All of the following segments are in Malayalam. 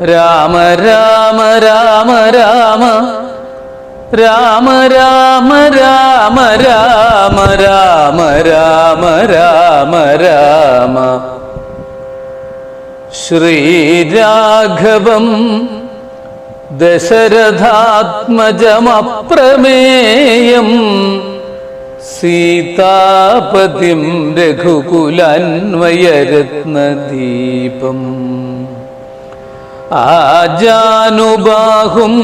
രാമ രാമ രാമ രാമ രാമ രാമ രാമ രാമ രാമ രാമ രാമ രാമ ശ്രീരാഘവം ദശരഥാത്മജമപ്രമേയം സീതാപതിം രഘുകുലാന്വയരത്നദീപം ആജാനുബാഹും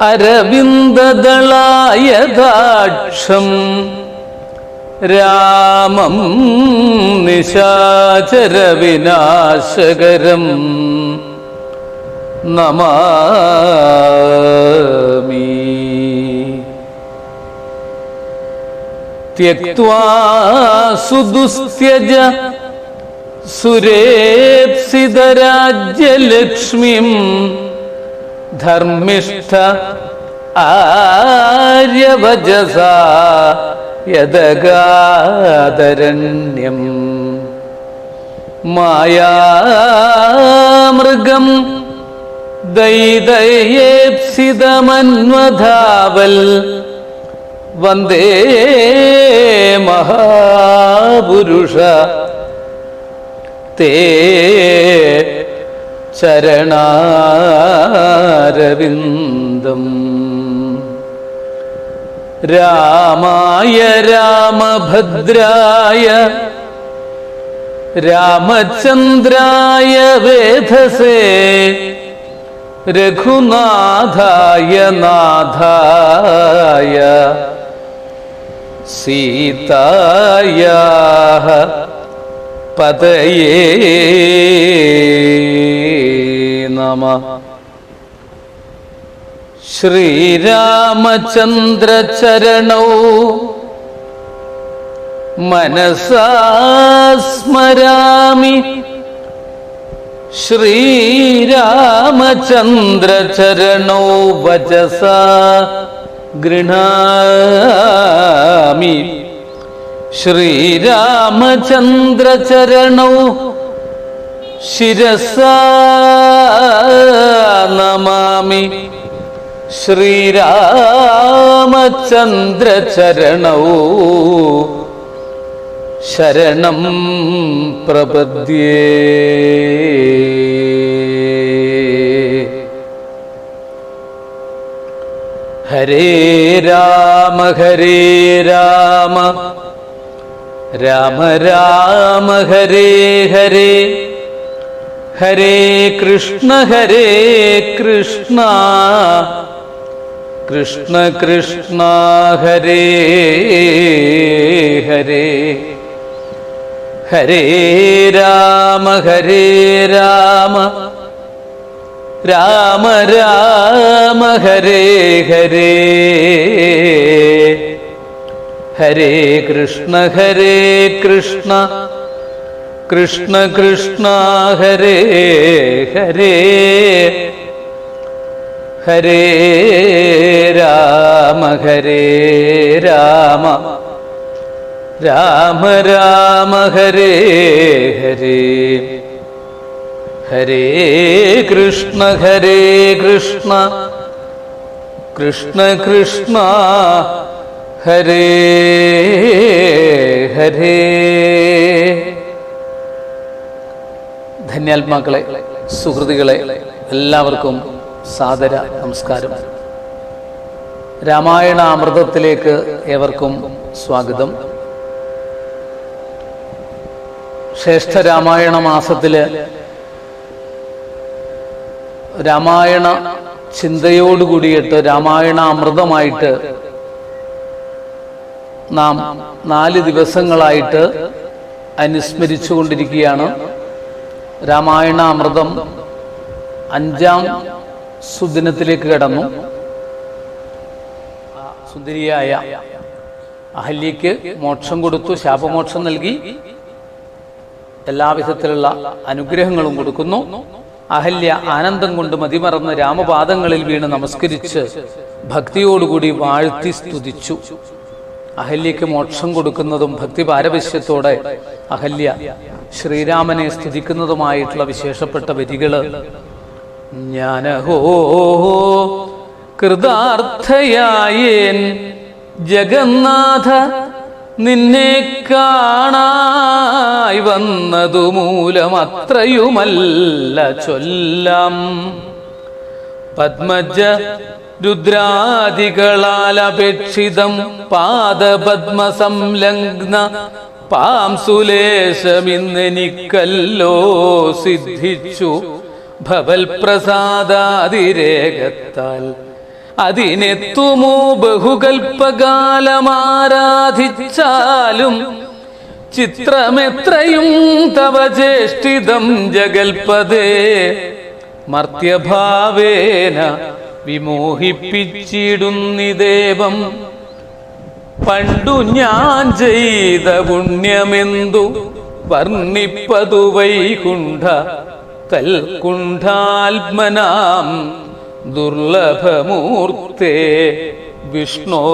അരവിന്ദദളായതാക്ഷം രാമം നിശാചരവിനാശകരം നമാമി. ത്യക്ത്വാ സുദുസ്ത്യജ സുരേപ്സിതരാജ്യലക്ഷ്മീം ധർമ്മിഷ്ഠ ആര്യവജസാ യദഗാദരണ്യം മായാമൃഗം ദൈതയേപ്സിതമന്വധാവൽ വന്ദേ മഹാപുരുഷ തേ ചരണാരവിന്ദം. രാമായ രാമഭദ്രായ രാമചന്ദ്രായ വേധസേ രഘുനാഥായ നാഥായ സീതായാഃ പതയേ നമഃ. ശ്രീരാമചന്ദ്രചരണൗ മനസാ സ്മരാമി ശ്രീരാമചന്ദ്രചരണൗ വചസാ ഗൃഹാമി. ശ്രീരാമചന്ദ്രചരണൗ ശിരസാ നമാമി. ശ്രീരാമചന്ദ്രചരണൗ ശരണം പ്രപദ്യേ. ഹരേ രാമ ഹരേ രാമ രാമ രാമ ഹരേ ഹരേ ഹരേ കൃഷ്ണ കൃഷ്ണ കൃഷ്ണ ഹരേ ഹരേ. ഹരേ രാമ രാമ രാമ ഹരേ ഹരേ ഹരേ കൃഷ്ണ കൃഷ്ണ കൃഷ്ണ ഹരേ ഹരേ. ഹരേ രാമ രാമ രാമ ഹരേ ഹരേ. ഹരേ കൃഷ്ണ കൃഷ്ണ കൃഷ്ണ ഹരേ ഹരേ. ധന്യാത്മാക്കളെ, സുഹൃത്തുക്കളെ, എല്ലാവർക്കും സാദര നമസ്കാരം. രാമായണ അമൃതത്തിലേക്ക് ഏവർക്കും സ്വാഗതം. ശ്രേഷ്ഠ രാമായണ മാസത്തില് രാമായണ ചിന്തയോടുകൂടിയിട്ട് രാമായണ അമൃതമായിട്ട് നാം 4 ദിവസങ്ങളായിട്ട് അനുസ്മരിച്ചുകൊണ്ടിരിക്കുകയാണ്. രാമായണ അമൃതം 5ാം സുദിനത്തിലേക്ക് കടന്നു. സുന്ദരിയായ അഹല്യയ്ക്ക് മോക്ഷം കൊടുത്തു, ശാപമോക്ഷം നൽകി, എല്ലാവിധത്തിലുള്ള അനുഗ്രഹങ്ങളും കൊടുക്കുന്നു. അഹല്യ ആനന്ദം കൊണ്ട് മതിമറന്ന് രാമപാദങ്ങളിൽ വീണ് നമസ്കരിച്ച് ഭക്തിയോടുകൂടി വാഴ്ത്തി സ്തുതിച്ചു. അഹല്യയ്ക്ക് മോക്ഷം കൊടുക്കുന്നതും ഭക്തി പാരവശ്യത്തോടെ അഹല്യ ശ്രീരാമനെ സ്തുതിക്കുന്നതുമായിട്ടുള്ള വിശേഷപ്പെട്ട വരികള് ഞാനഹോ കൃതാർത്ഥയായേൻ ജഗന്നാഥ, നിന്നെ കാണായി വന്നതു മൂലമത്രയുമല്ല ചൊല്ലാം. പത്മജ രുദ്രാദികളാൽ അപേക്ഷിതം പാദപദ്മ സംലഗ്ന പാംസുലേശമിന്നെനിക്കല്ലോ സിദ്ധിച്ചു ഭവൽ പ്രസാദാതിരേകത്താൽ. അതിനെത്തുമോ ബഹുകൽപ്പകാലമാരാധിച്ചാലും ചിത്രമെത്രയും തവ ചേഷ്ടിതം ജഗൽപദേ. മർത്യഭാവേന വിമോഹിപ്പിച്ചിടുന്നിദേവം. പണ്ടു ഞാൻ ചെയ്ത പുണ്യമെന്തു വർണ്ണിപ്പതു വൈകുണ്ഠ തൽകുണ്ഠാത്മനാം ദുർലഭമൂർത്തേ വിഷ്ണോ.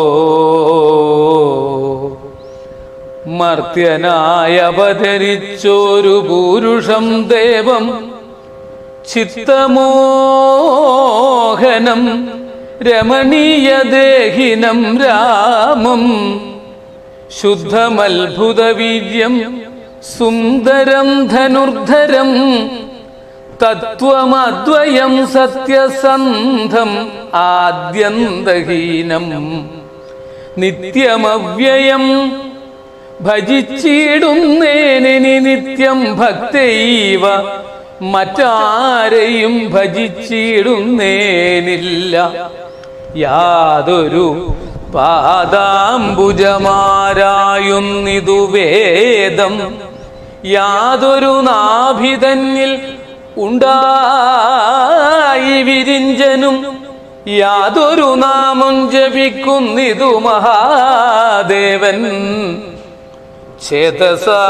മർത്യനായ അവതരിച്ചോരു പൂരുഷം ദേവം ചിത്തമോഹനം രമണീയദേഹിനം രാമം. ശുദ്ധമത്ഭുതവീര്യം സുന്ദരം ധനുർധരം തത്വമദ്വയം സത്യസന്ധം ആദ്യന്തഹീനം. നിത്യമവ്യയം ഭജിച്ചിടുന്നേനി നിത്യം ഭക്തൈവ. മറ്റാരെയും ഭജിച്ചിടുന്നേനില്ല. യാതൊരു പാദാംബുജമാരായുന്നിതു വേദം. യാതൊരു നാഭിതന്നിൽ ഉണ്ടായി വിരിഞ്ചനും. യാതൊരു നാമം ജപിക്കുന്നിതു മഹാദേവൻ. ചേതസാ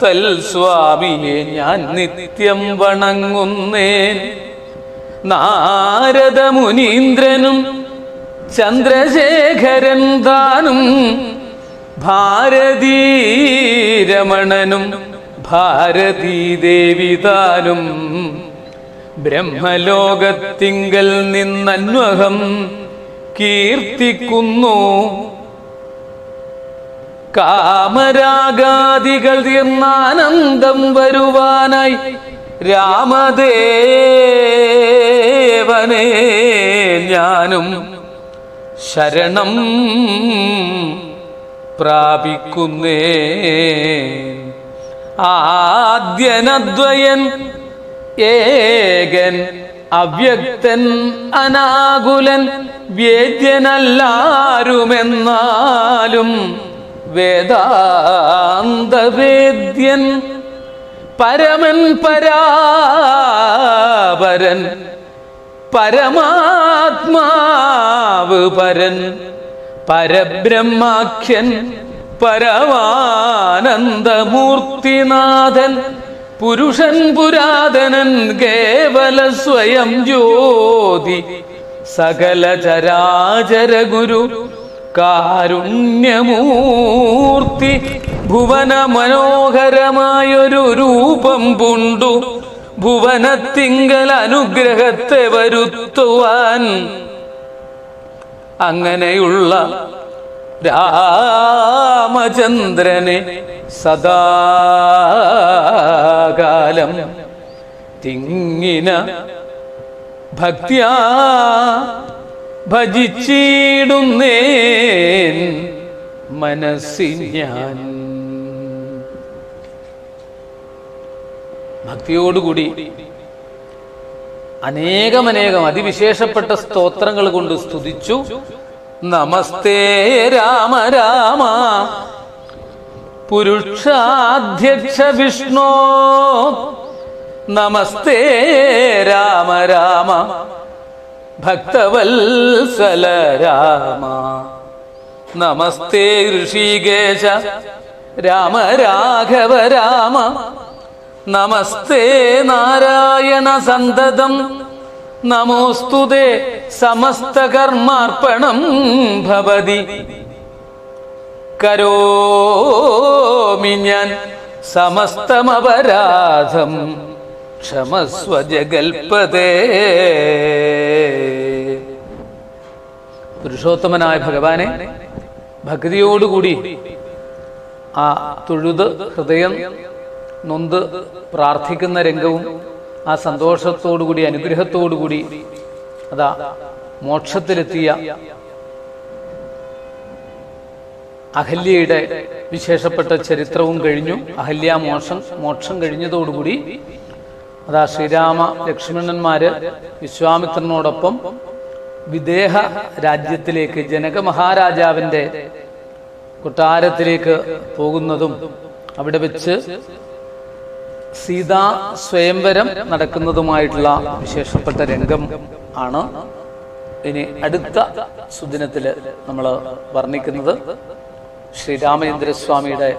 തൽസ്വാമിയെ ഞാൻ നിത്യം വണങ്ങുന്നേൻ. നാരദ മുനീന്ദ്രനും ചന്ദ്രശേഖരൻ താനും ഭാരതീരമണനും ഭാരതീദേവിതാനും ബ്രഹ്മലോകത്തിങ്കൽ നിന്നന്വഹം കീർത്തിക്കുന്നു. കാമരാഗാദികൾ തീർന്നാനന്ദം വരുവാനായി രാമദേവനെ ഞാനും ശരണം പ്രാപിക്കുന്നേ. ആദ്യനദ്വയൻ ഏകൻ അവ്യക്തൻ അനാകുലൻ വേദ്യനല്ലാരുമെന്നാലും വേദാന്തവേദ്യൻ പരമൻ പരാപരൻ പരമാത്മാവ് പരൻ പരബ്രഹ്മാഖ്യൻ പരമാനന്ദമൂർത്തിനാഥൻ പുരുഷൻ പുരാതനൻ കേവല സ്വയം ജ്യോതി സകല ചരാചര ഗുരു കാരുണ്യമൂർത്തി ഭുവന മനോഹരമായൊരു രൂപം പൂണ്ടു ഭുവനത്തിങ്കൽ അനുഗ്രഹത്തെ വരുത്തുവാൻ. അങ്ങനെയുള്ള രാമചന്ദ്രനെ സദാകാലം തിങ്ങിന ഭക്ത്യാ ഭജിച്ചിടുന്നേൻ മനസ്സിൽ ഞാൻ. ഭക്തിയോടുകൂടി അനേകമനേകം അതിവിശേഷപ്പെട്ട സ്തോത്രങ്ങൾ കൊണ്ട് സ്തുതിച്ചു. നമസ്തേ രാമ രാമ പുരുഷാധ്യക്ഷ വിഷ്ണോ. നമസ്തേ രാമ രാമ ഭക്തവത്സല രാമ. നമസ്തേ ഋഷികേശ രാമ രാഘവ രാമ. നമസ്തേ നാരായണ സന്തതം. നമോസ്തുതേ സമസ്ത കർമാർപ്പണം ഭവതി. കരോമി ഞാൻ സമസ്തമപരാധം ക്ഷമസ്വ ജഗൽപതേ. പുരുഷോത്തമനായ ഭഗവാനെ ഭക്തിയോടുകൂടി ആ തൊഴുത് ഹൃദയം നൊന്ത് പ്രാർത്ഥിക്കുന്ന രംഗവും ആ സന്തോഷത്തോടുകൂടി അനുഗ്രഹത്തോടുകൂടി അതാ മോക്ഷത്തിലെത്തിയ അഹല്യയുടെ വിശേഷപ്പെട്ട ചരിത്രവും കഴിഞ്ഞു. അഹല്യ മോക്ഷം കഴിഞ്ഞതോടുകൂടി അതാ ശ്രീരാമ ലക്ഷ്മണന്മാര് വിശ്വാമിത്രനോടൊപ്പം വിദേഹ രാജ്യത്തിലേക്ക് ജനക മഹാരാജാവിന്റെ കൊട്ടാരത്തിലേക്ക് പോകുന്നതും അവിടെ വെച്ച് സീതാ സ്വയംവരം നടക്കുന്നതുമായിട്ടുള്ള വിശേഷപ്പെട്ട രംഗം ആണ് ഇനി അടുത്ത സുദിനത്തിൽ നമ്മൾ വർണ്ണിക്കുന്നത്. ശ്രീരാമചന്ദ്രസ്വാമിയുടെ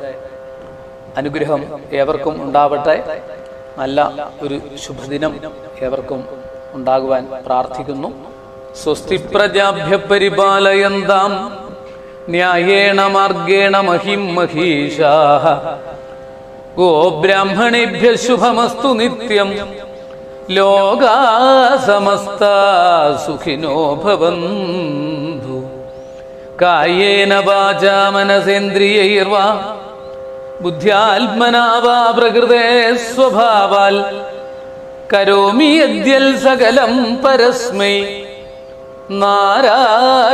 അനുഗ്രഹം ഏവർക്കും ഉണ്ടാവട്ടെ. നല്ല ഒരു ശുഭദിനം ഏവർക്കും ഉണ്ടാകുവാൻ പ്രാർത്ഥിക്കുന്നു. സ്വസ്തി പ്രജാഭ്യ പരിപാലയന്താം ന്യായേണ മാർഗേണ മഹിം മഹീഷാഃ ഗോബ്രാഹ്മണേഭ്യ ശുഭമസ്തു നിത്യം ലോകാ സമസ്താ സുഖിനോ ഭവന്തു. കായേന വാചാ മനസേന്ദ്രിയൈർവാ ബുദ്ധ്യാത്മനാ വാ പ്രകൃതേ സ്വഭാവാൽ കരോമി യദ്യൽ സകലം പരസ്മൈ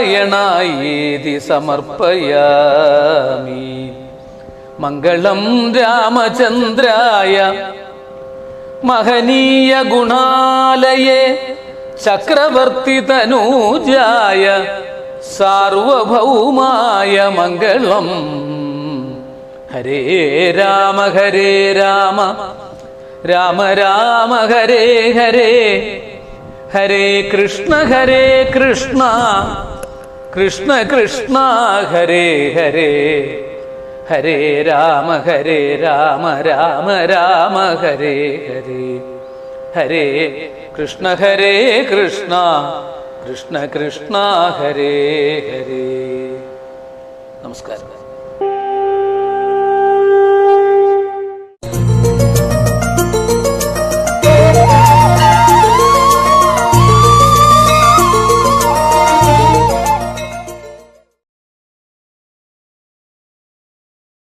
നാരായണായേതി സമർപ്പയാമി. മംഗളം രാമചന്ദ്രായ മഹനീയ ഗുണാലയേ ചക്രവർത്തി തനൂജായ സാർവഭൗമായ മംഗളം. ഹരേ രാമ രാമ രാമ ഹരേ ഹരേ ഹരേ കൃഷ്ണ കൃഷ്ണ കൃഷ്ണ ഹരേ ഹരേ ഹരേ രാമ രാമ രാമ ഹരേ ഹരേ ഹരേ കൃഷ്ണ കൃഷ്ണ കൃഷ്ണ കൃഷ്ണ ഹരേ ഹരേ. നമസ്കാരം.